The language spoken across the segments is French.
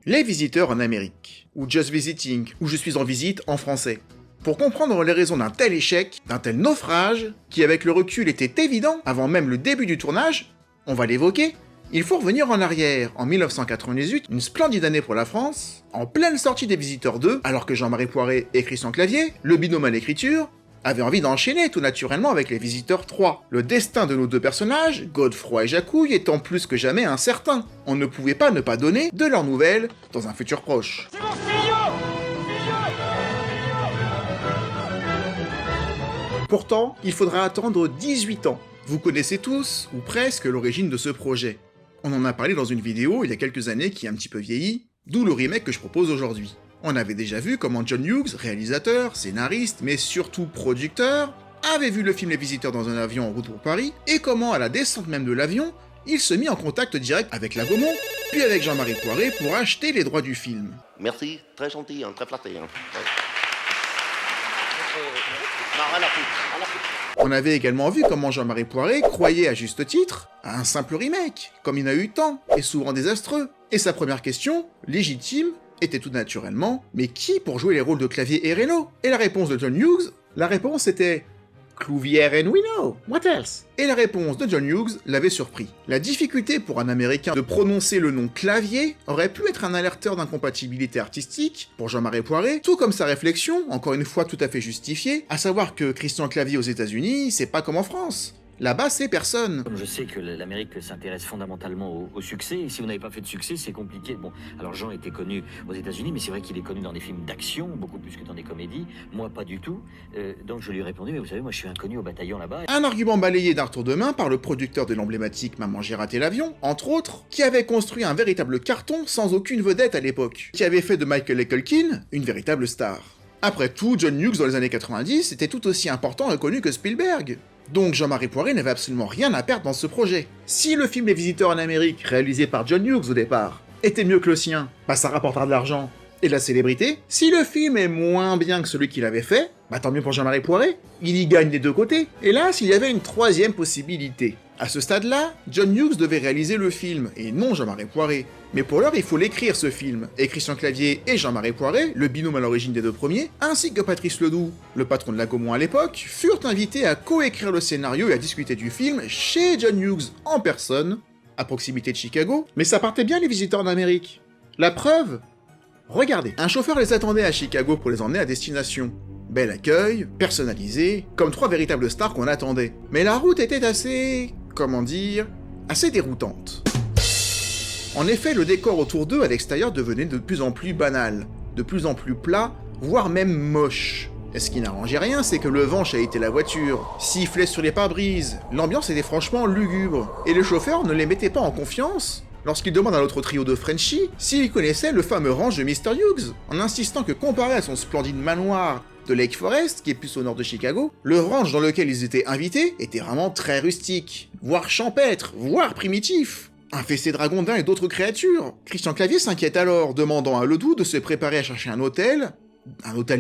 Les visiteurs en Amérique, ou Just Visiting, ou Je suis en visite en français. Pour comprendre les raisons d'un tel échec, d'un tel naufrage, qui avec le recul était évident avant même le début du tournage, on va l'évoquer, il faut revenir en arrière, en 1998, une splendide année pour la France, en pleine sortie des Visiteurs 2, alors que Jean-Marie Poiret et Christian Clavier, le binôme à l'écriture, avaient envie d'enchaîner tout naturellement avec les Visiteurs 3. Le destin de nos deux personnages, Godefroy et Jacouille, étant plus que jamais incertain. On ne pouvait pas ne pas donner de leurs nouvelles dans un futur proche. C'est mon studio. Pourtant, il faudra attendre 18 ans. Vous connaissez tous, ou presque, l'origine de ce projet. On en a parlé dans une vidéo il y a quelques années qui est un petit peu vieillie, d'où le remake que je propose aujourd'hui. On avait déjà vu comment John Hughes, réalisateur, scénariste, mais surtout producteur, avait vu le film Les Visiteurs dans un avion en route pour Paris, et comment à la descente même de l'avion, il se mit en contact direct avec la Gaumont, puis avec Jean-Marie Poiret pour acheter les droits du film. Merci, très gentil, très flatté. Ouais. Non, rien à foutre. On avait également vu comment Jean-Marie Poiret croyait à juste titre à un simple remake, comme il n'a eu tant, et souvent désastreux. Et sa première question, légitime, était tout naturellement « Mais qui pour jouer les rôles de Clavier et Reno ?» Et la réponse de John Hughes, la réponse était « Clouvière and Reno, what else ?» Et la réponse de John Hughes l'avait surpris. La difficulté pour un Américain de prononcer le nom Clavier aurait pu être un alerteur d'incompatibilité artistique pour Jean-Marie Poiret, tout comme sa réflexion, encore une fois tout à fait justifiée, à savoir que Christian Clavier aux États-Unis, c'est pas comme en France. Là-bas, c'est personne. Comme je sais que l'Amérique s'intéresse fondamentalement au succès, et si vous n'avez pas fait de succès, c'est compliqué. Bon, alors Jean était connu aux États-Unis, mais c'est vrai qu'il est connu dans des films d'action, beaucoup plus que dans des comédies. Moi, pas du tout. Donc je lui ai répondu, mais vous savez, moi je suis inconnu au bataillon là-bas. Un argument balayé d'un retour de main par le producteur de l'emblématique Maman j'ai raté l'avion, entre autres, qui avait construit un véritable carton sans aucune vedette à l'époque, qui avait fait de Michael A. Culkin une véritable star. Après tout, John Hughes dans les années 90 était tout aussi important et connu que Spielberg. Donc Jean-Marie Poiret n'avait absolument rien à perdre dans ce projet. Si le film Les Visiteurs en Amérique, réalisé par John Hughes au départ, était mieux que le sien, bah ça rapportera de l'argent et de la célébrité. Si le film est moins bien que celui qu'il avait fait, bah tant mieux pour Jean-Marie Poiret, il y gagne des deux côtés. Et là, s'il y avait une troisième possibilité. À ce stade-là, John Hughes devait réaliser le film, et non Jean-Marie Poiret. Mais pour l'heure, il faut l'écrire ce film, et Christian Clavier et Jean-Marie Poiret, le binôme à l'origine des deux premiers, ainsi que Patrice Ledoux, le patron de la Gaumont à l'époque, furent invités à coécrire le scénario et à discuter du film chez John Hughes en personne, à proximité de Chicago, mais ça partait bien les Visiteurs d'Amérique. La preuve? Regardez, un chauffeur les attendait à Chicago pour les emmener à destination. Bel accueil, personnalisé, comme trois véritables stars qu'on attendait. Mais la route était assez... comment dire... assez déroutante. En effet, le décor autour d'eux à l'extérieur devenait de plus en plus banal, de plus en plus plat, voire même moche. Et ce qui n'arrangeait rien, c'est que le vent chahutait la voiture, sifflait sur les pare-brises, l'ambiance était franchement lugubre, et le chauffeur ne les mettait pas en confiance lorsqu'il demande à l'autre trio de Frenchie s'il connaissait le fameux ranch de Mr. Hughes, en insistant que comparé à son splendide manoir de Lake Forest, qui est plus au nord de Chicago, le ranch dans lequel ils étaient invités était vraiment très rustique, voire champêtre, voire primitif. Infesté de dragondins et d'autres créatures. Christian Clavier s'inquiète alors, demandant à Ledoux de se préparer à chercher un hôtel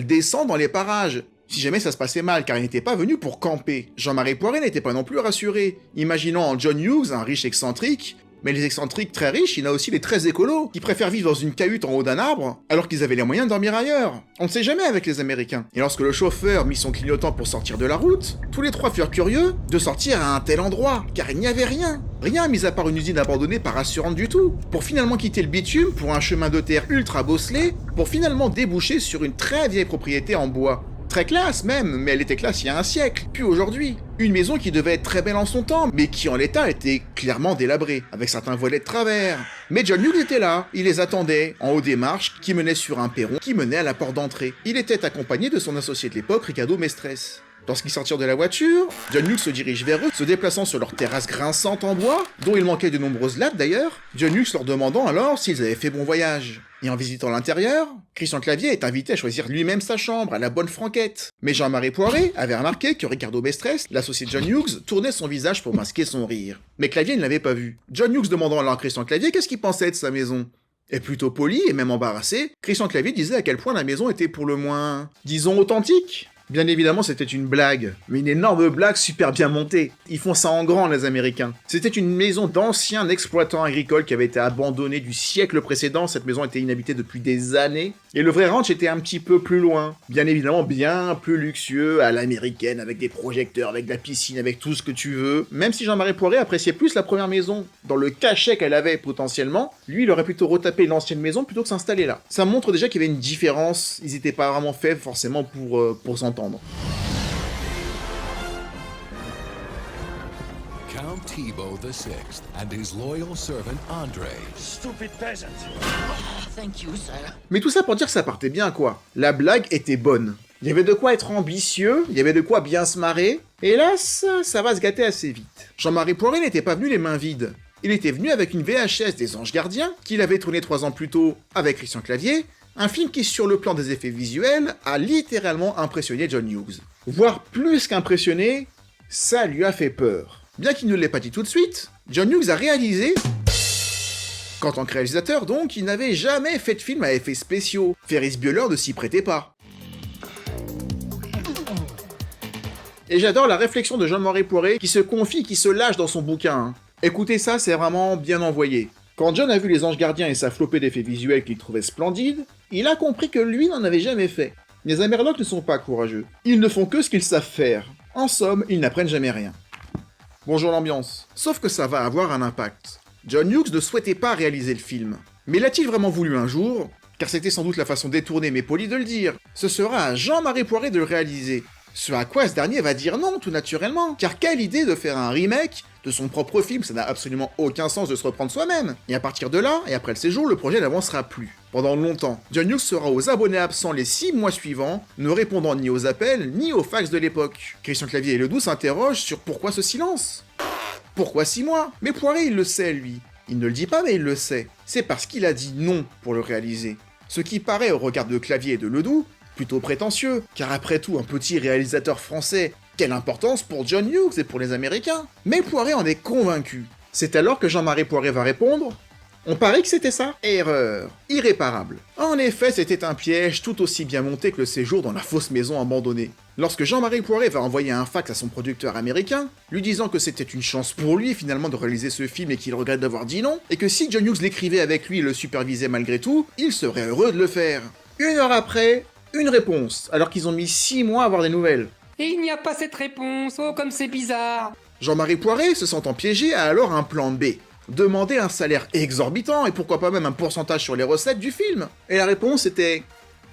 décent dans les parages, si jamais ça se passait mal, car il n'était pas venu pour camper. Jean-Marie Poiret n'était pas non plus rassuré, imaginant en John Hughes un riche excentrique, mais les excentriques très riches, il y en a aussi les très écolos, qui préfèrent vivre dans une cahute en haut d'un arbre, alors qu'ils avaient les moyens de dormir ailleurs. On ne sait jamais avec les Américains. Et lorsque le chauffeur mit son clignotant pour sortir de la route, tous les trois furent curieux de sortir à un tel endroit, car il n'y avait rien. Rien mis à part une usine abandonnée pas rassurante du tout, pour finalement quitter le bitume pour un chemin de terre ultra bosselé, pour finalement déboucher sur une très vieille propriété en bois. Très classe même, mais elle était classe il y a un siècle, puis aujourd'hui. Une maison qui devait être très belle en son temps, mais qui en l'état était clairement délabrée, avec certains volets de travers. Mais John Hughes était là, il les attendait, en haut des marches qui menaient sur un perron qui menait à la porte d'entrée. Il était accompagné de son associé de l'époque, Ricardo Mestres. Lorsqu'ils sortirent de la voiture, John Hughes se dirige vers eux, se déplaçant sur leur terrasse grinçante en bois, dont il manquait de nombreuses lattes d'ailleurs, John Hughes leur demandant alors s'ils avaient fait bon voyage. Et en visitant l'intérieur, Christian Clavier est invité à choisir lui-même sa chambre à la bonne franquette. Mais Jean-Marie Poiret avait remarqué que Ricardo Mestres, l'associé de John Hughes, tournait son visage pour masquer son rire. Mais Clavier ne l'avait pas vu. John Hughes demandant alors à Christian Clavier qu'est-ce qu'il pensait de sa maison. Et plutôt poli et même embarrassé, Christian Clavier disait à quel point la maison était pour le moins, disons, authentique. Bien évidemment, c'était une blague, mais une énorme blague super bien montée. Ils font ça en grand, les Américains. C'était une maison d'anciens exploitants agricoles qui avait été abandonnée du siècle précédent. Cette maison était inhabitée depuis des années. Et le vrai ranch était un petit peu plus loin. Bien évidemment, bien plus luxueux, à l'américaine, avec des projecteurs, avec de la piscine, avec tout ce que tu veux. Même si Jean-Marie Poiré appréciait plus la première maison, dans le cachet qu'elle avait potentiellement, lui, il aurait plutôt retapé l'ancienne maison plutôt que s'installer là. Ça montre déjà qu'il y avait une différence. Ils n'étaient pas vraiment faits forcément pour s'entendre. Count Thibaut VI and his loyal servant Andre. Stupid peasant. Thank you, sir. Mais tout ça pour dire que ça partait bien, quoi. La blague était bonne. Il y avait de quoi être ambitieux, il y avait de quoi bien se marrer, et là, ça va se gâter assez vite. Jean-Marie Poiré n'était pas venu les mains vides. Il était venu avec une VHS des Anges Gardiens, qu'il avait tourné 3 ans plus tôt avec Christian Clavier, un film qui, sur le plan des effets visuels, a littéralement impressionné John Hughes. Voire plus qu'impressionné, ça lui a fait peur. Bien qu'il ne l'ait pas dit tout de suite, John Hughes a réalisé qu'en tant que réalisateur, donc, il n'avait jamais fait de film à effets spéciaux. Ferris Bueller ne s'y prêtait pas. Et j'adore la réflexion de Jean-Marie Poiré qui se confie, qui se lâche dans son bouquin. Écoutez ça, c'est vraiment bien envoyé. Quand John a vu Les Anges Gardiens et sa flopée d'effets visuels qu'il trouvait splendides, il a compris que lui n'en avait jamais fait. Les Amerlocs ne sont pas courageux. Ils ne font que ce qu'ils savent faire. En somme, ils n'apprennent jamais rien. Bonjour l'ambiance. Sauf que ça va avoir un impact. John Hughes ne souhaitait pas réaliser le film. Mais l'a-t-il vraiment voulu un jour? Car c'était sans doute la façon détournée mais polie de le dire. Ce sera à Jean-Marie Poiré de le réaliser. Ce à quoi ce dernier va dire non, tout naturellement. Car quelle idée de faire un remake de son propre film, ça n'a absolument aucun sens de se reprendre soi-même. Et à partir de là, et après le séjour, le projet n'avancera plus. Pendant longtemps, John Hughes sera aux abonnés absents les 6 mois suivants, ne répondant ni aux appels, ni aux fax de l'époque. Christian Clavier et Ledoux s'interrogent sur pourquoi ce silence. Pourquoi 6 mois? Mais Poiré, il le sait, lui. Il ne le dit pas, mais il le sait. C'est parce qu'il a dit non pour le réaliser. Ce qui paraît, au regard de Clavier et de Ledoux, plutôt prétentieux, car après tout, un petit réalisateur français, quelle importance pour John Hughes et pour les Américains? Mais Poiré en est convaincu. C'est alors que Jean-Marie Poiré va répondre: on parie que c'était ça? Erreur. Irréparable. En effet, c'était un piège tout aussi bien monté que le séjour dans la fausse maison abandonnée. Lorsque Jean-Marie Poiré va envoyer un fax à son producteur américain, lui disant que c'était une chance pour lui finalement de réaliser ce film et qu'il regrette d'avoir dit non, et que si John Hughes l'écrivait avec lui et le supervisait malgré tout, il serait heureux de le faire. 1 heure après, une réponse, alors qu'ils ont mis 6 mois à avoir des nouvelles. Et il n'y a pas cette réponse, oh comme c'est bizarre. Jean-Marie Poiré, se sentant piégé, a alors un plan B. Demander un salaire exorbitant et pourquoi pas même un pourcentage sur les recettes du film. Et la réponse était: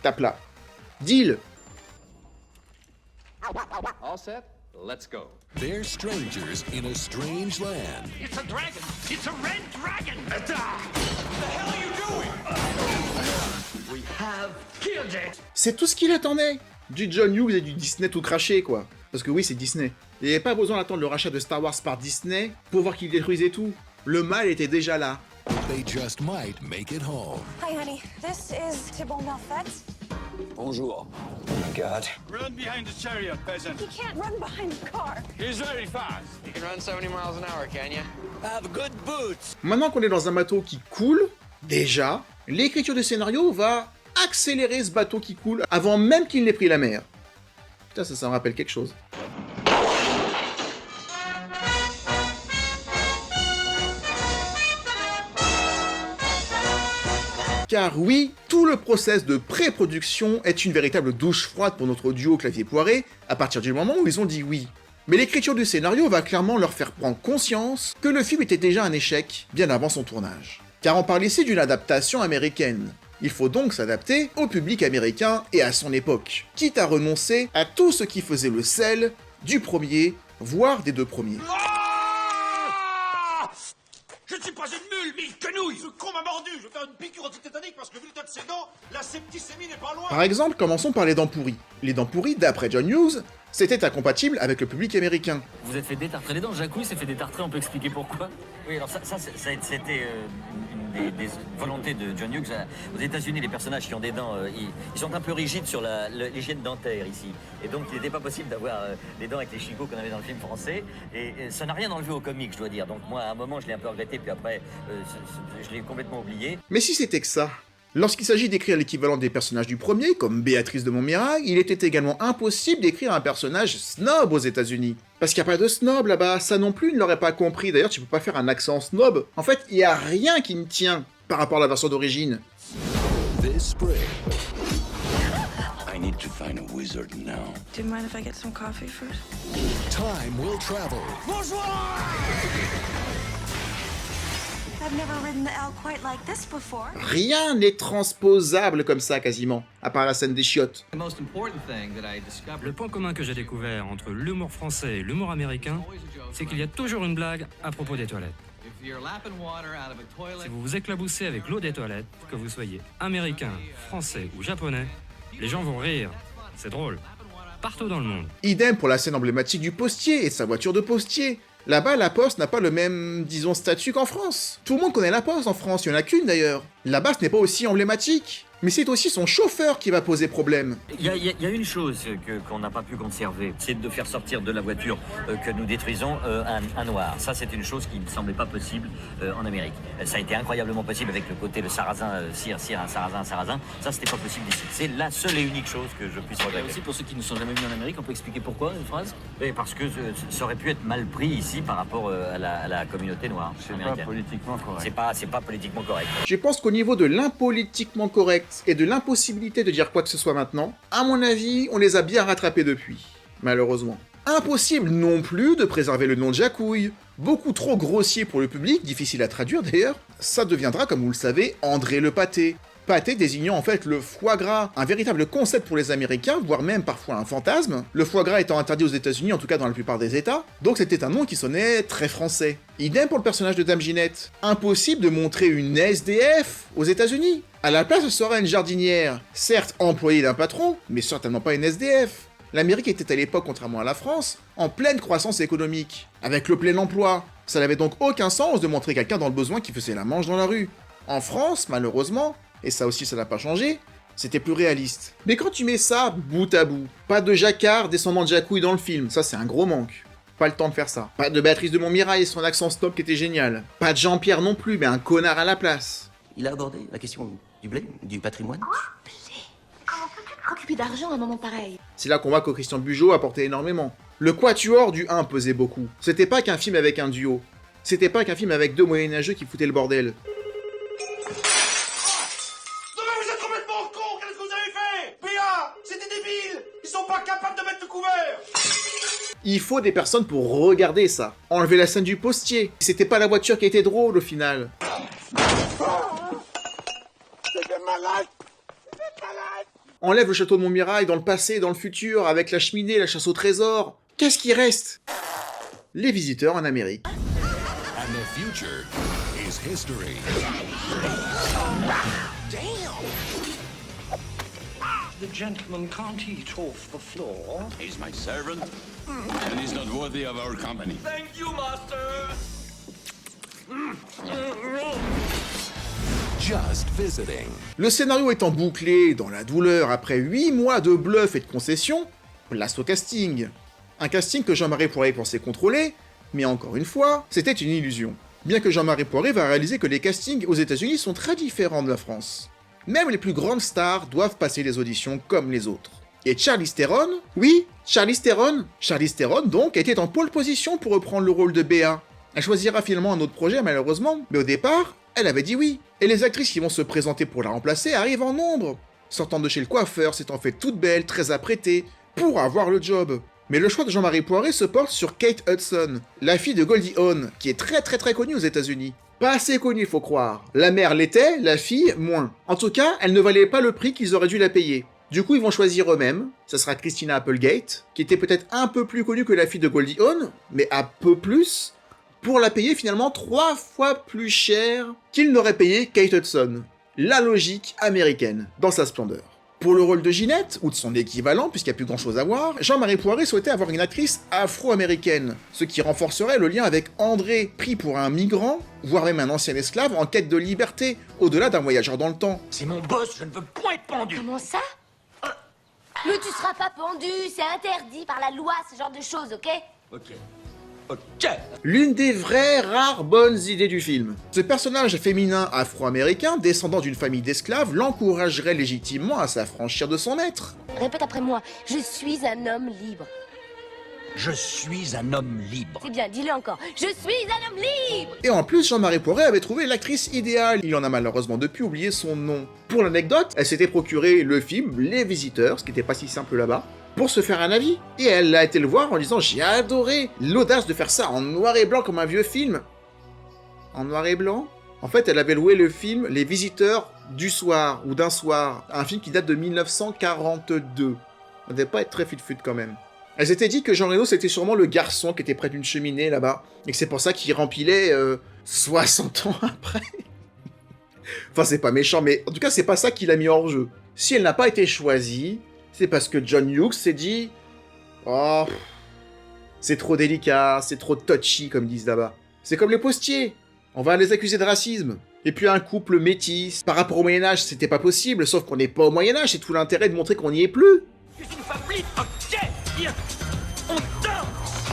tape là. Deal. All set? Let's go. They're strangers in a strange land. It's a dragon! It's a red dragon! What the hell are you doing? We have killed it! C'est tout ce qu'il attendait. Du John Hughes et du Disney tout craché, quoi. Parce que oui, c'est Disney. Il n'y avait pas besoin d'attendre le rachat de Star Wars par Disney pour voir qu'il détruisait tout. Le mal était déjà là. They just might make it home. Hi, honey. This is Thibault Malfait. Bonjour. Oh my god. Run behind the chariot, peasant. He can't run behind the car. He's very fast. You can run 70 miles an hour, can you? Have good boots. Maintenant qu'on est dans un bateau qui coule, déjà, l'écriture du scénario va accélérer ce bateau qui coule avant même qu'il n'ait pris la mer. Putain, ça me rappelle quelque chose. Car oui, tout le process de pré-production est une véritable douche froide pour notre duo Clavier-Poiré, à partir du moment où ils ont dit oui. Mais l'écriture du scénario va clairement leur faire prendre conscience que le film était déjà un échec, bien avant son tournage. Car on parle ici d'une adaptation américaine. Il faut donc s'adapter au public américain et à son époque, quitte à renoncer à tout ce qui faisait le sel du premier, voire des 2 premiers. Je ne suis pas une mule, mais une quenouille. Ce con m'a mordu. Je vais faire une piqûre antitétanique parce que vu l'état de ses dents, la septicémie n'est pas loin. Par exemple, commençons par les dents pourries. Les dents pourries, d'après John Hughes, c'était incompatible avec le public américain. Vous êtes fait détartrer les dents, Jacouille s'est fait détartrer, on peut expliquer pourquoi? Oui, alors c'était une des volontés de John Hughes. Aux États-Unis, les personnages qui ont des dents, ils sont un peu rigides sur l'hygiène dentaire ici. Et donc, il n'était pas possible d'avoir des dents avec les chicots qu'on avait dans le film français. Et ça n'a rien enlevé au comique, je dois dire. Donc moi, à un moment, je l'ai un peu regretté, puis après, je l'ai complètement oublié. Mais si c'était que ça, Lorsqu'il s'agit d'écrire l'équivalent des personnages du premier, comme Béatrice de Montmirail, il était également impossible d'écrire un personnage snob aux États-Unis. Parce qu'il n'y a pas de snob là-bas, ça non plus, ils ne l'auraient pas compris. D'ailleurs, tu peux pas faire un accent snob. En fait, il n'y a rien qui ne tient par rapport à la version d'origine. This spring, I need to find a wizard now. Do you mind if I get some coffee first? time will travel I've never ridden the L quite like this before. Rien n'est transposable comme ça quasiment, à part la scène des chiottes. Le point commun que j'ai découvert entre l'humour français et l'humour américain, c'est qu'il y a toujours une blague à propos des toilettes. Si vous vous éclaboussez avec l'eau des toilettes, que vous soyez américain, français ou japonais, les gens vont rire. C'est drôle. Partout dans le monde. Idem pour la scène emblématique du postier et de sa voiture de postier. Là-bas, la Poste n'a pas le même, disons, statut qu'en France. Tout le monde connaît la Poste en France, il n'y en a qu'une d'ailleurs. Là-bas, ce n'est pas aussi emblématique. Mais c'est aussi son chauffeur qui va poser problème. Il y a une chose qu'on n'a pas pu conserver, c'est de faire sortir de la voiture que nous détruisons un noir. Ça, c'est une chose qui ne semblait pas possible en Amérique. Ça a été incroyablement possible avec le côté le sarrasin, un sarrasin. Ça, c'était pas possible ici. C'est la seule et unique chose que je puisse regretter. Aussi, pour ceux qui ne sont jamais venus en Amérique, on peut expliquer pourquoi, une phrase? Parce que ça aurait pu être mal pris ici par rapport à la communauté noire américaine. C'est pas politiquement correct. C'est pas politiquement correct. Je pense qu'au niveau de l'impolitiquement correct et de l'impossibilité de dire quoi que ce soit maintenant, à mon avis, on les a bien rattrapés depuis. Malheureusement. Impossible non plus de préserver le nom de Jacouille. Beaucoup trop grossier pour le public, difficile à traduire d'ailleurs. Ça deviendra, comme vous le savez, André le Pâté. Pâté désignant en fait le foie gras, un véritable concept pour les Américains, voire même parfois un fantasme, le foie gras étant interdit aux États-Unis, en tout cas dans la plupart des États, donc c'était un nom qui sonnait très français. Idem pour le personnage de Dame Ginette. Impossible de montrer une SDF aux États-Unis. À la place, ce sera une jardinière, certes employée d'un patron, mais certainement pas une SDF. L'Amérique était à l'époque, contrairement à la France, en pleine croissance économique, avec le plein emploi. Ça n'avait donc aucun sens de montrer quelqu'un dans le besoin qui faisait la manche dans la rue. En France, malheureusement, et ça aussi ça n'a pas changé, c'était plus réaliste. Mais quand tu mets ça bout à bout, pas de Jacquard descendant de Jacouille dans le film, ça c'est un gros manque. Pas le temps de faire ça. Pas de Béatrice de Montmirail et son accent stop qui était génial. Pas de Jean-Pierre non plus, mais un connard à la place. Il a abordé la question du blé, du patrimoine. Comment peux-tu te préoccuper d'argent à un moment pareil? C'est là qu'on voit que Christian Bugeaud apportait énormément. Le quatuor du 1 pesait beaucoup. C'était pas qu'un film avec un duo. C'était pas qu'un film avec deux moyenâgeux qui foutaient le bordel. Il faut des personnes pour regarder ça. Enlever la scène du postier. C'était pas la voiture qui était drôle au final. Enlève le château de Montmirail dans le passé et dans le futur avec la cheminée, la chasse au trésor. Qu'est-ce qui reste? Les visiteurs en Amérique. and the future is history. The gentleman can't eat off the floor. He's my servant, and he's not worthy of our company. Thank you, master! Just visiting. Le scénario étant bouclé dans la douleur après 8 mois de bluff et de concessions, place au casting. Un casting que Jean-Marie Poiré pensait contrôler, mais encore une fois, c'était une illusion. Bien que Jean-Marie Poiré va réaliser que les castings aux États-Unis sont très différents de la France. Même les plus grandes stars doivent passer les auditions comme les autres. Et Charlize Theron, oui, Charlize Theron donc était en pole position pour reprendre le rôle de Béa. Elle choisira finalement un autre projet malheureusement, mais au départ, elle avait dit oui. Et les actrices qui vont se présenter pour la remplacer arrivent en nombre, sortant de chez le coiffeur, s'étant fait toute belle, très apprêtée, pour avoir le job. Mais le choix de Jean-Marie Poiré se porte sur Kate Hudson, la fille de Goldie Hawn, qui est très connue aux États-Unis. Pas assez connue, faut croire. La mère l'était, la fille, moins. En tout cas, elle ne valait pas le prix qu'ils auraient dû la payer. Du coup, ils vont choisir eux-mêmes. Ce sera Christina Applegate, qui était peut-être un peu plus connue que la fille de Goldie Hawn, mais un peu plus, pour la payer finalement 3 fois plus cher qu'il n'aurait payé Kate Hudson. La logique américaine, dans sa splendeur. Pour le rôle de Ginette, ou de son équivalent, puisqu'il n'y a plus grand chose à voir, Jean-Marie Poiré souhaitait avoir une actrice afro-américaine, ce qui renforcerait le lien avec André, pris pour un migrant, voire même un ancien esclave en quête de liberté, au-delà d'un voyageur dans le temps. C'est mon boss, je ne veux point être pendu. Comment ça? Mais tu seras pas pendu, c'est interdit par la loi, ce genre de choses, ok? Ok. Ok. L'une des vraies rares bonnes idées du film. Ce personnage féminin afro-américain, descendant d'une famille d'esclaves, l'encouragerait légitimement à s'affranchir de son maître. Répète après moi. Je suis un homme libre. Je suis un homme libre. C'est bien, dis-le encore. Je suis un homme libre. Et en plus, Jean-Marie Poiret avait trouvé l'actrice idéale. Il en a malheureusement depuis oublié son nom. Pour l'anecdote, elle s'était procuré le film Les Visiteurs, ce qui n'était pas si simple là-bas, pour se faire un avis. Et elle a été le voir en disant « J'ai adoré l'audace de faire ça en noir et blanc comme un vieux film. » En noir et blanc ? En fait, elle avait loué le film Les Visiteurs du soir, ou d'un soir, un film qui date de 1942. Ça devait pas être très fut-fut quand même. Elle s'était dit que Jean Reno c'était sûrement le garçon qui était près d'une cheminée là-bas, et que c'est pour ça qu'il rempilait 60 ans après. Enfin, c'est pas méchant, mais en tout cas, c'est pas ça qu'il a mis hors jeu. Si elle n'a pas été choisie, c'est parce que John Hughes s'est dit « Oh, c'est trop délicat, c'est trop touchy, comme ils disent là-bas. C'est comme les postiers, on va les accuser de racisme. Et puis un couple métis, par rapport au Moyen-Âge, c'était pas possible, sauf qu'on n'est pas au Moyen-Âge, c'est tout l'intérêt de montrer qu'on n'y est plus. » Je suis une femme libre. Ok. Bien. On danse.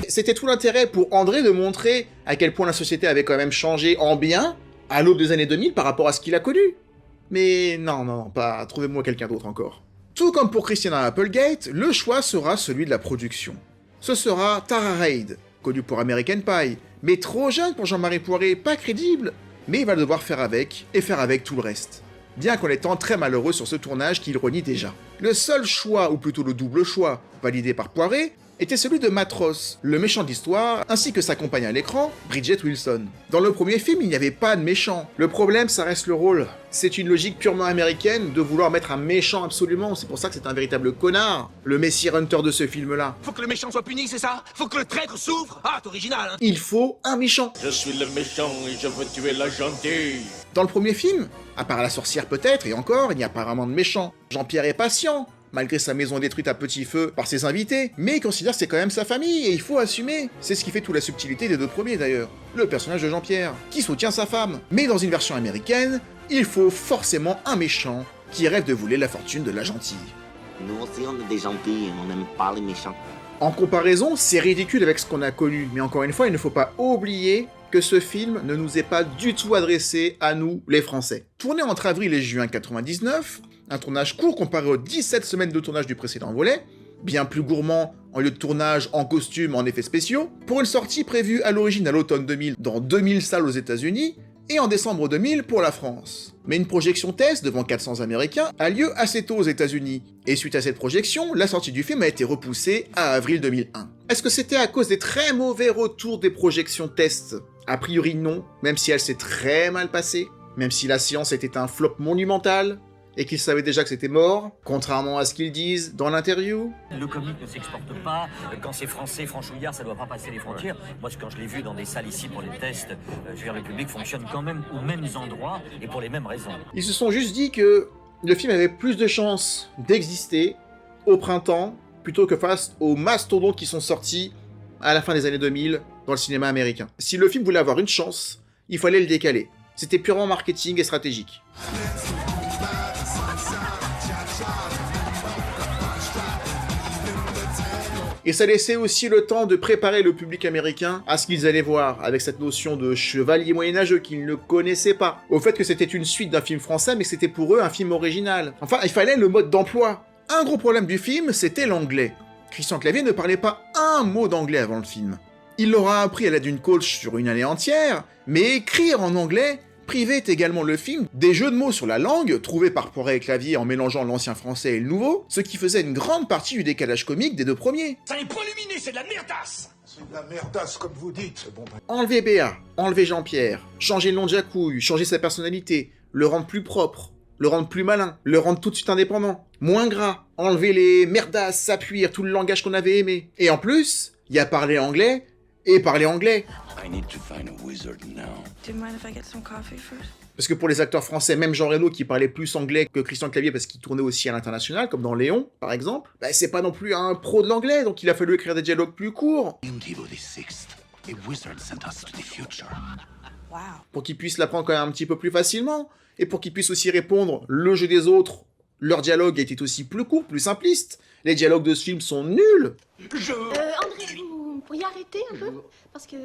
C'était tout l'intérêt pour André de montrer à quel point la société avait quand même changé en bien à l'aube des années 2000 par rapport à ce qu'il a connu. Mais non, pas trouvez-moi quelqu'un d'autre encore. Tout comme pour Christina Applegate, le choix sera celui de la production. Ce sera Tara Reid, connue pour American Pie, mais trop jeune pour Jean-Marie Poiret, pas crédible, mais il va devoir faire avec, et faire avec tout le reste. Bien qu'en étant très malheureux sur ce tournage qu'il renie déjà. Le seul choix, ou plutôt le double choix, validé par Poiret, était celui de Matt Ross, le méchant de l'histoire, ainsi que sa compagne à l'écran, Bridget Wilson. Dans le premier film, il n'y avait pas de méchant. Le problème, ça reste le rôle. C'est une logique purement américaine de vouloir mettre un méchant absolument, c'est pour ça que c'est un véritable connard, le Messi Hunter de ce film-là. Faut que le méchant soit puni, c'est ça? Faut que le traître souffre? Ah, c'est original, hein? Il faut un méchant. Je suis le méchant et je veux tuer la gentille. Dans le premier film, à part la sorcière peut-être, et encore, il n'y a pas vraiment de méchant. Jean-Pierre est patient, malgré sa maison détruite à petit feu par ses invités, mais il considère que c'est quand même sa famille, et il faut assumer. C'est ce qui fait toute la subtilité des deux premiers d'ailleurs. Le personnage de Jean-Pierre, qui soutient sa femme. Mais dans une version américaine, il faut forcément un méchant qui rêve de voler la fortune de la gentille. Nous aussi, on est des gentils et on n'aime pas les méchants. En comparaison, c'est ridicule avec ce qu'on a connu, mais encore une fois, il ne faut pas oublier que ce film ne nous est pas du tout adressé à nous, les Français. Tourné entre avril et juin 99, un tournage court comparé aux 17 semaines de tournage du précédent volet, bien plus gourmand en lieu de tournage en costume, en effets spéciaux, pour une sortie prévue à l'origine à l'automne 2000 dans 2000 salles aux États-Unis et en décembre 2000 pour la France. Mais une projection test devant 400 Américains a lieu assez tôt aux États-Unis, et suite à cette projection, la sortie du film a été repoussée à avril 2001. Est-ce que c'était à cause des très mauvais retours des projections test? A priori non, même si elle s'est très mal passée, même si la séance était un flop monumental, et qu'ils savaient déjà que c'était mort, contrairement à ce qu'ils disent dans l'interview. Le comique ne s'exporte pas. Quand c'est français, franchouillard, ça doit pas passer les frontières. Moi, quand je l'ai vu dans des salles ici pour les tests, je veux dire, le public fonctionne quand même aux mêmes endroits et pour les mêmes raisons. Ils se sont juste dit que le film avait plus de chances d'exister au printemps plutôt que face aux mastodontes qui sont sortis à la fin des années 2000 dans le cinéma américain. Si le film voulait avoir une chance, il fallait le décaler. C'était purement marketing et stratégique. Et ça laissait aussi le temps de préparer le public américain à ce qu'ils allaient voir, avec cette notion de chevalier moyenâgeux qu'ils ne connaissaient pas. Au fait que c'était une suite d'un film français, mais que c'était pour eux un film original. Enfin, il fallait le mode d'emploi. Un gros problème du film, c'était l'anglais. Christian Clavier ne parlait pas un mot d'anglais avant le film. Il l'aura appris à l'aide d'une coach sur une année entière, mais écrire en anglais privait également le film des jeux de mots sur la langue, trouvés par Poiret et Clavier en mélangeant l'ancien français et le nouveau, ce qui faisait une grande partie du décalage comique des deux premiers. Ça n'est pas lumineux, c'est de la merdasse. C'est de la merdasse, comme vous dites. Bon, Enlever Béa, enlever Jean-Pierre, changer le nom de Jacouille, changer sa personnalité, le rendre plus propre, le rendre plus malin, le rendre tout de suite indépendant, moins gras, enlever les merdasses, s'appuyer, tout le langage qu'on avait aimé. Et en plus, il y a parler anglais et parler anglais. I need to find a wizard now. Do you mind if I get some coffee first? Parce que pour les acteurs français, même Jean Reno qui parlait plus anglais que Christian Clavier parce qu'il tournait aussi à l'international, comme dans Léon, par exemple, bah, c'est pas non plus un pro de l'anglais, donc il a fallu écrire des dialogues plus courts. A wizard sent us to the future. Wow. Pour qu'ils puissent l'apprendre quand même un petit peu plus facilement, et pour qu'ils puissent aussi répondre le jeu des autres. Leur dialogue était aussi plus court, plus simpliste, Les dialogues de ce film sont nuls. André, vous pourriez arrêter un peu? Parce que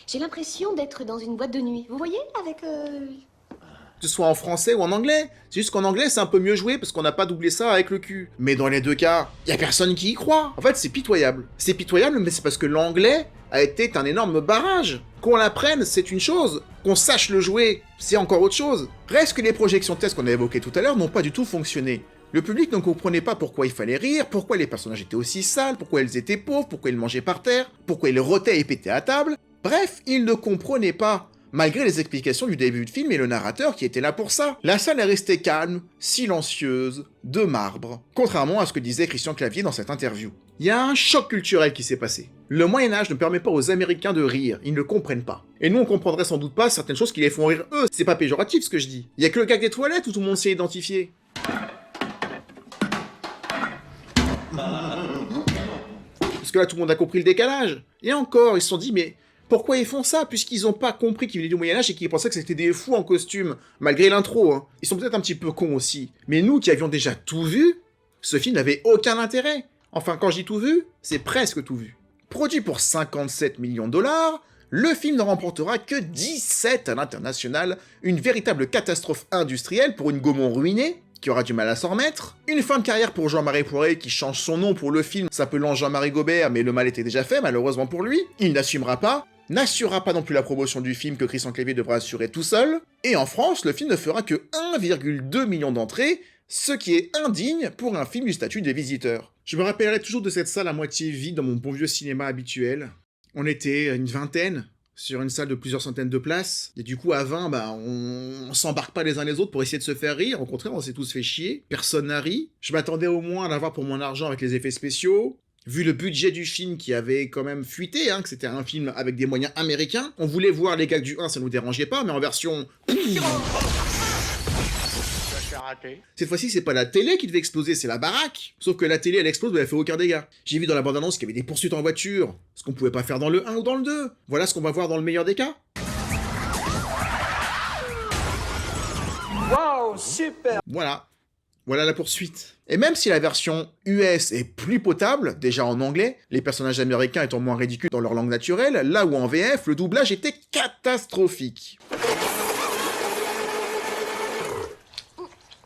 j'ai l'impression d'être dans une boîte de nuit. Vous voyez, avec... Que ce soit en français ou en anglais. C'est juste qu'en anglais, c'est un peu mieux joué parce qu'on n'a pas doublé ça avec le cul. Mais dans les deux cas, y a personne qui y croit. En fait, c'est pitoyable. C'est pitoyable, mais c'est parce que l'anglais a été un énorme barrage. Qu'on l'apprenne, c'est une chose. Qu'on sache le jouer, c'est encore autre chose. Reste que les projections tests qu'on a évoquées tout à l'heure n'ont pas du tout fonctionné. Le public ne comprenait pas pourquoi il fallait rire, pourquoi les personnages étaient aussi sales, pourquoi ils étaient pauvres, pourquoi ils mangeaient par terre, pourquoi ils rotaient et pétaient à table. Bref, ils ne comprenaient pas. Malgré les explications du début de film et le narrateur qui était là pour ça. La salle est restée calme, silencieuse, de marbre, contrairement à ce que disait Christian Clavier dans cette interview. Il y a un choc culturel qui s'est passé. Le Moyen-Âge ne permet pas aux Américains de rire, ils ne le comprennent pas. Et nous on comprendrait sans doute pas certaines choses qui les font rire eux, c'est pas péjoratif ce que je dis. Il y a que le gag des toilettes où tout le monde s'est identifié. Parce que là tout le monde a compris le décalage. Et encore, ils se sont dit mais... pourquoi ils font ça, puisqu'ils n'ont pas compris qu'ils venaient du Moyen-Âge et qu'ils pensaient que c'était des fous en costume, malgré l'intro, hein. Ils sont peut-être un petit peu cons aussi. Mais nous, qui avions déjà tout vu, ce film n'avait aucun intérêt. Enfin, quand je dis tout vu, c'est presque tout vu. Produit pour 57 millions de dollars, le film ne remportera que 17 à l'international, une véritable catastrophe industrielle pour une Gaumont ruinée, qui aura du mal à s'en remettre, une fin de carrière pour Jean-Marie Poiré qui change son nom pour le film s'appelant Jean-Marie Gobert, mais le mal était déjà fait malheureusement pour lui, il n'assumera pas, n'assurera pas non plus la promotion du film que Christian Clavier devra assurer tout seul, et en France, le film ne fera que 1,2 million d'entrées, ce qui est indigne pour un film du statut des visiteurs. Je me rappellerai toujours de cette salle à moitié vide dans mon bon vieux cinéma habituel. On était une vingtaine, sur une salle de plusieurs centaines de places, et du coup à 20, on s'embarque pas les uns les autres pour essayer de se faire rire, au contraire on s'est tous fait chier, personne n'a ri. Je m'attendais au moins à l'avoir pour mon argent avec les effets spéciaux. Vu le budget du film qui avait quand même fuité, que c'était un film avec des moyens américains, on voulait voir les gags du 1, ça nous dérangeait pas, mais en version... Cette fois-ci, c'est pas la télé qui devait exploser, c'est la baraque. Sauf que la télé, elle explose, mais elle fait aucun dégât. J'ai vu dans la bande-annonce qu'il y avait des poursuites en voiture, ce qu'on pouvait pas faire dans le 1 ou dans le 2. Voilà ce qu'on va voir dans le meilleur des cas. Waouh, super! Voilà la poursuite. Et même si la version US est plus potable, déjà en anglais, les personnages américains étant moins ridicules dans leur langue naturelle, là où en VF, le doublage était catastrophique.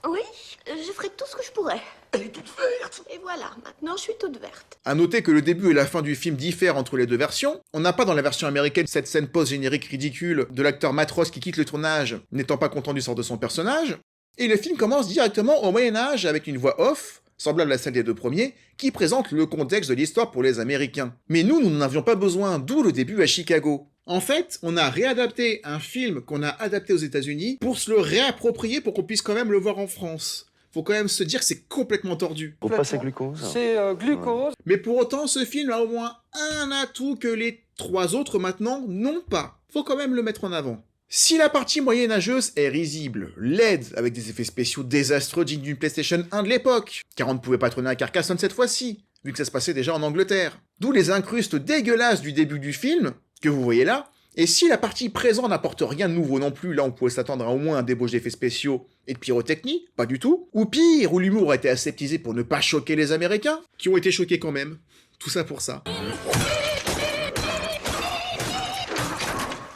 Oui, je ferai tout ce que je pourrais. Elle est toute verte. Et voilà, maintenant je suis toute verte. A noter que le début et la fin du film diffèrent entre les deux versions. On n'a pas dans la version américaine cette scène post-générique ridicule de l'acteur Matros qui quitte le tournage, n'étant pas content du sort de son personnage. Et le film commence directement au Moyen-Âge avec une voix off, semblable à celle des deux premiers, qui présente le contexte de l'histoire pour les Américains. Mais nous n'en avions pas besoin, d'où le début à Chicago. En fait, on a réadapté un film qu'on a adapté aux États-Unis pour se le réapproprier pour qu'on puisse quand même le voir en France. Faut quand même se dire que c'est complètement tordu. Faut pas, c'est glucose. C'est glucose. Mais pour autant, ce film a au moins un atout que les 3 autres maintenant n'ont pas. Faut quand même le mettre en avant. Si la partie moyenâgeuse est risible, laide, avec des effets spéciaux désastreux dignes d'une PlayStation 1 de l'époque, car on ne pouvait pas tourner à Carcassonne cette fois-ci, vu que ça se passait déjà en Angleterre. D'où les incrustes dégueulasses du début du film, que vous voyez là, et si la partie présente n'apporte rien de nouveau non plus, là on pouvait s'attendre à au moins un débauche d'effets spéciaux et de pyrotechnie, pas du tout, ou pire, où l'humour a été aseptisé pour ne pas choquer les Américains, qui ont été choqués quand même. Tout ça pour ça.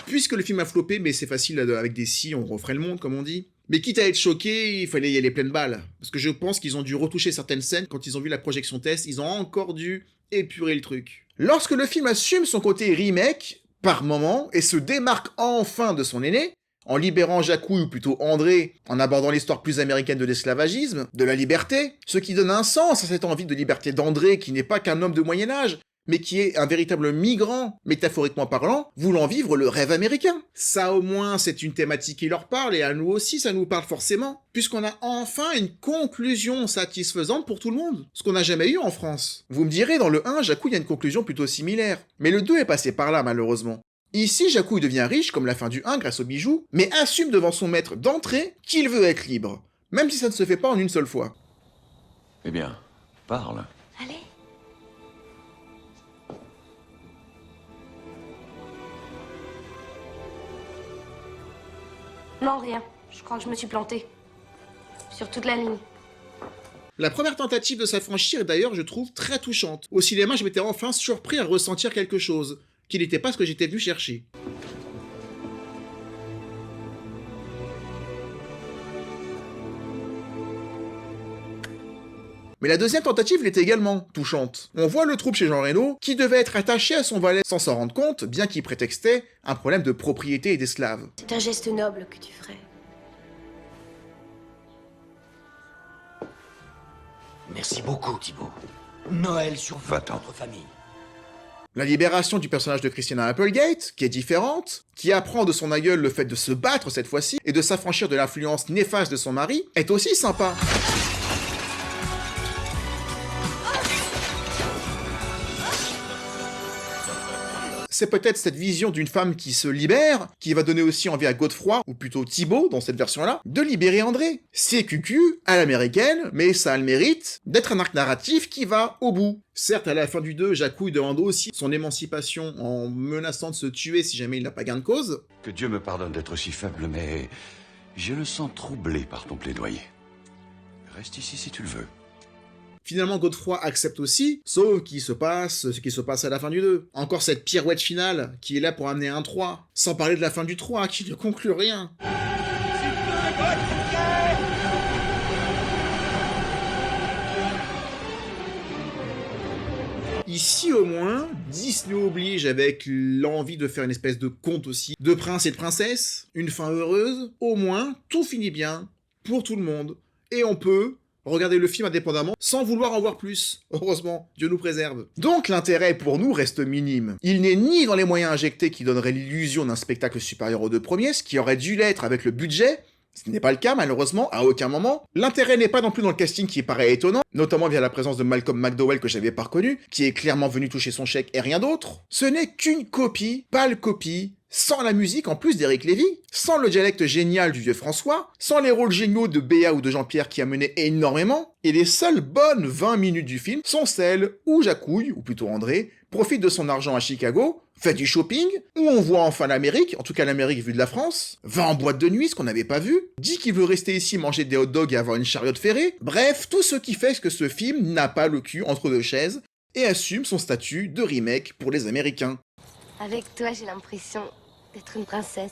Puisque le film a floppé, mais c'est facile, avec des si, on referait le monde, comme on dit. Mais quitte à être choqué, il fallait y aller pleine balle. Parce que je pense qu'ils ont dû retoucher certaines scènes quand ils ont vu la projection test, ils ont encore dû épurer le truc. Lorsque le film assume son côté remake, par moment, et se démarque enfin de son aîné, en libérant Jacouille, ou plutôt André, en abordant l'histoire plus américaine de l'esclavagisme, de la liberté, ce qui donne un sens à cette envie de liberté d'André qui n'est pas qu'un homme de Moyen-Âge, mais qui est un véritable migrant, métaphoriquement parlant, voulant vivre le rêve américain. Ça au moins, c'est une thématique qui leur parle, et à nous aussi, ça nous parle forcément, puisqu'on a enfin une conclusion satisfaisante pour tout le monde, ce qu'on n'a jamais eu en France. Vous me direz, dans le 1, Jacouille a une conclusion plutôt similaire, mais le 2 est passé par là, malheureusement. Ici, Jacouille devient riche, comme la fin du 1 grâce aux bijoux, mais assume devant son maître d'entrée qu'il veut être libre, même si ça ne se fait pas en une seule fois. Eh bien, parle. Allez. Non, rien. Je crois que je me suis plantée. Sur toute la ligne. La première tentative de s'affranchir est d'ailleurs, je trouve, très touchante. Au cinéma, je m'étais enfin surpris à ressentir quelque chose, qui n'était pas ce que j'étais venu chercher. Mais la deuxième tentative l'est également touchante. On voit le trouble chez Jean Reno, qui devait être attaché à son valet sans s'en rendre compte, bien qu'il prétextait un problème de propriété et d'esclaves. C'est un geste noble que tu ferais. Merci beaucoup, Thibaut. Noël sur Va-t'en. votre famille. La libération du personnage de Christina Applegate, qui est différente, qui apprend de son aïeul le fait de se battre cette fois-ci, et de s'affranchir de l'influence néfaste de son mari, est aussi sympa. C'est peut-être cette vision d'une femme qui se libère, qui va donner aussi envie à Godefroy, ou plutôt Thibaut dans cette version-là, de libérer André. C'est cucu, à l'américaine, mais ça a le mérite d'être un arc narratif qui va au bout. Certes, à la fin du 2, Jacouille demande aussi son émancipation en menaçant de se tuer si jamais il n'a pas gain de cause. Que Dieu me pardonne d'être si faible, mais je le sens troublé par ton plaidoyer. Reste ici si tu le veux. Finalement, Godefroy accepte aussi, sauf qu'il se passe ce qui se passe à la fin du 2. Encore cette pirouette finale qui est là pour amener un 3, sans parler de la fin du 3 qui ne conclut rien. Ici au moins, Disney oblige avec l'envie de faire une espèce de conte aussi, de prince et de princesse, une fin heureuse, au moins tout finit bien, pour tout le monde, et on peut regarder le film indépendamment sans vouloir en voir plus. Heureusement, Dieu nous préserve. Donc l'intérêt pour nous reste minime. Il n'est ni dans les moyens injectés qui donneraient l'illusion d'un spectacle supérieur aux deux premiers, ce qui aurait dû l'être avec le budget. Ce n'est pas le cas, malheureusement, à aucun moment. L'intérêt n'est pas non plus dans le casting qui paraît étonnant, notamment via la présence de Malcolm McDowell que j'avais pas reconnu, qui est clairement venu toucher son chèque et rien d'autre. Ce n'est qu'une copie, pâle copie, sans la musique en plus d'Éric Lévy, sans le dialecte génial du vieux François, sans les rôles géniaux de Béa ou de Jean-Pierre qui amenaient énormément, et les seules bonnes 20 minutes du film sont celles où Jacouille, ou plutôt André, profite de son argent à Chicago, fait du shopping, où on voit enfin l'Amérique, en tout cas l'Amérique vue de la France, va en boîte de nuit, ce qu'on n'avait pas vu, dit qu'il veut rester ici manger des hot dogs et avoir une chariote ferrée, bref, tout ce qui fait que ce film n'a pas le cul entre deux chaises, et assume son statut de remake pour les Américains. Avec toi, j'ai l'impression d'être une princesse.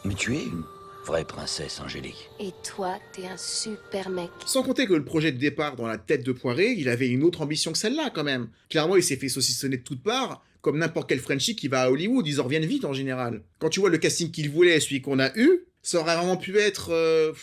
Mais tu es une vraie princesse, Angélique. Et toi, t'es un super mec. Sans compter que le projet de départ dans la tête de Poiré, il avait une autre ambition que celle-là quand même. Clairement, il s'est fait saucissonner de toutes parts, comme n'importe quel Frenchie qui va à Hollywood, ils en reviennent vite en général. Quand tu vois le casting qu'il voulait et celui qu'on a eu, ça aurait vraiment pu être...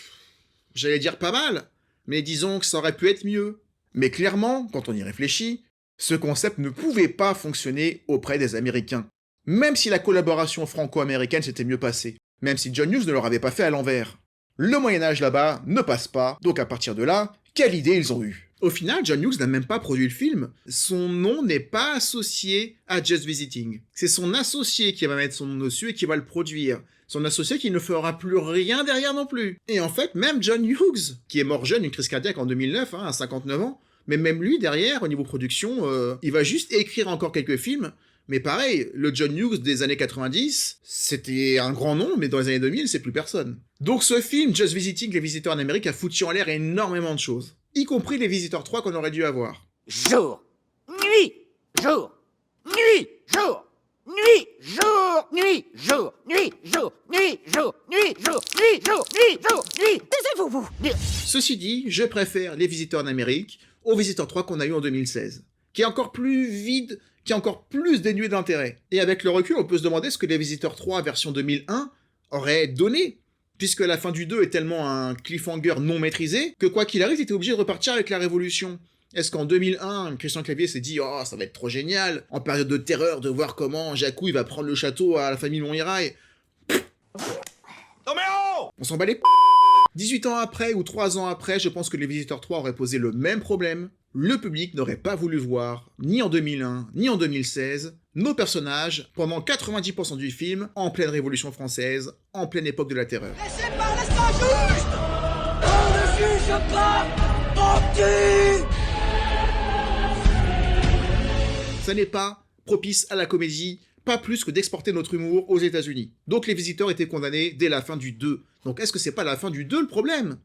j'allais dire pas mal, mais disons que ça aurait pu être mieux. Mais clairement, quand on y réfléchit, ce concept ne pouvait pas fonctionner auprès des Américains. Même si la collaboration franco-américaine s'était mieux passée. Même si John Hughes ne leur avait pas fait à l'envers. Le Moyen-Âge là-bas ne passe pas, donc à partir de là, quelle idée ils ont eue. Au final, John Hughes n'a même pas produit le film. Son nom n'est pas associé à Just Visiting. C'est son associé qui va mettre son nom dessus et qui va le produire. Son associé qui ne fera plus rien derrière non plus. Et en fait, même John Hughes, qui est mort jeune d'une crise cardiaque en 2009, à 59 ans, mais même lui, derrière, au niveau production, il va juste écrire encore quelques films. Mais pareil, le John Hughes des années 90, c'était un grand nom, mais dans les années 2000, c'est plus personne. Donc ce film, Just Visiting, Les Visiteurs en Amérique, a foutu en l'air énormément de choses. Y compris Les Visiteurs 3 qu'on aurait dû avoir. Jour, nuit, jour, nuit, jour, nuit, jour, nuit, jour, nuit, jour, nuit, jour, nuit, jour, nuit, jour, nuit, jour, nuit. Taisez-vous, vous. Ceci dit, je préfère Les Visiteurs en Amérique aux Visiteurs 3 qu'on a eu en 2016, qui est encore plus vide, qui est encore plus dénué d'intérêt. Et avec le recul, on peut se demander ce que Les Visiteurs 3 version 2001 aurait donné, puisque la fin du 2 est tellement un cliffhanger non maîtrisé, que quoi qu'il arrive, il était obligé de repartir avec la Révolution. Est-ce qu'en 2001, Christian Clavier s'est dit « Oh, ça va être trop génial, en période de terreur, de voir comment Jacouille va prendre le château à la famille Montmirail ?» Non mais oh! On s'en bat les 18 ans après ou 3 ans après, je pense que Les Visiteurs 3 auraient posé le même problème. Le public n'aurait pas voulu voir, ni en 2001, ni en 2016, nos personnages pendant 90% du film, en pleine Révolution française, en pleine époque de la terreur. Laissez par l'instant juste! On ne juge pas! On tue! Ça n'est pas propice à la comédie, pas plus que d'exporter notre humour aux États-Unis. Donc les Visiteurs étaient condamnés dès la fin du 2. Donc est-ce que c'est pas la fin du 2 le problème ?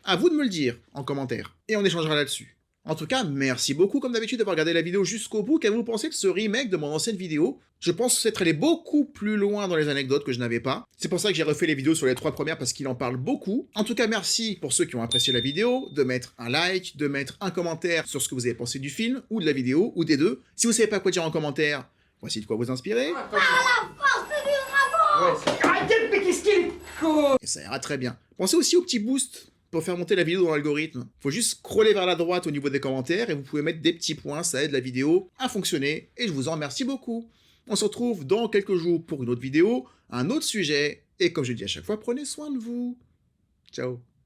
À vous de me le dire en commentaire, et on échangera là-dessus. En tout cas, merci beaucoup comme d'habitude d'avoir regardé la vidéo jusqu'au bout. Qu'avez-vous pensé de ce remake de mon ancienne vidéo? Je pense être allé beaucoup plus loin dans les anecdotes que je n'avais pas. C'est pour ça que j'ai refait les vidéos sur les 3 premières parce qu'il en parle beaucoup. En tout cas, merci pour ceux qui ont apprécié la vidéo, de mettre un like, de mettre un commentaire sur ce que vous avez pensé du film, ou de la vidéo, ou des deux. Si vous savez pas quoi dire en commentaire, voici de quoi vous inspirer. Arrêtez, mais qu'est-ce qu'il est con! Et ça ira très bien. Pensez aussi au petit boost pour faire monter la vidéo dans l'algorithme. Faut juste scroller vers la droite au niveau des commentaires et vous pouvez mettre des petits points, ça aide la vidéo à fonctionner et je vous en remercie beaucoup. On se retrouve dans quelques jours pour une autre vidéo, un autre sujet, et comme je dis à chaque fois, prenez soin de vous. Ciao.